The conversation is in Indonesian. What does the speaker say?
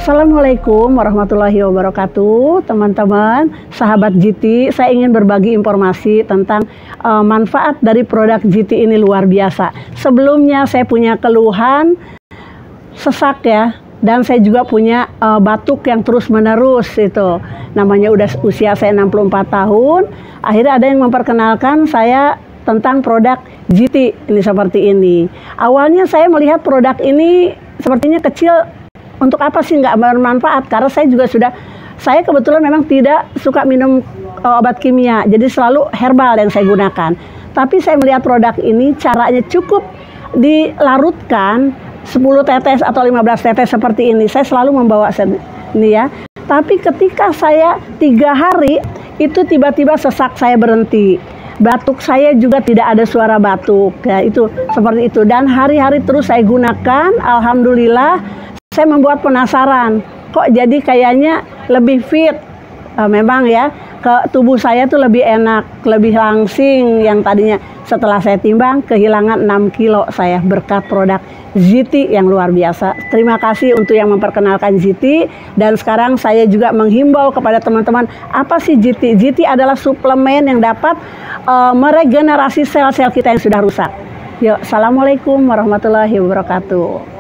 Assalamualaikum warahmatullahi wabarakatuh, teman-teman, sahabat GT. Saya ingin berbagi informasi tentang manfaat dari produk GT ini luar biasa. Sebelumnya saya punya keluhan sesak ya, dan saya juga punya batuk yang terus-menerus itu. Namanya udah usia saya 64 tahun. Akhirnya ada yang memperkenalkan saya tentang produk GT ini seperti ini. Awalnya saya melihat produk ini sepertinya kecil. Untuk apa sih nggak bermanfaat? Karena saya kebetulan memang tidak suka minum obat kimia, jadi selalu herbal yang saya gunakan. Tapi saya melihat produk ini caranya cukup dilarutkan 10 tetes atau 15 tetes seperti ini. Saya selalu membawa ini ya. Tapi ketika saya 3 hari itu tiba-tiba sesak saya berhenti. Batuk saya juga tidak ada suara batuk ya, itu seperti itu. Dan hari-hari terus saya gunakan, alhamdulillah. Saya membuat penasaran, kok jadi kayaknya lebih fit. Memang ya, ke tubuh saya tuh lebih enak, lebih langsing yang tadinya. Setelah saya timbang, kehilangan 6 kilo saya berkat produk GT yang luar biasa. Terima kasih untuk yang memperkenalkan GT. Dan sekarang saya juga menghimbau kepada teman-teman, apa sih GT? GT adalah suplemen yang dapat meregenerasi sel-sel kita yang sudah rusak. Yuk, assalamualaikum warahmatullahi wabarakatuh.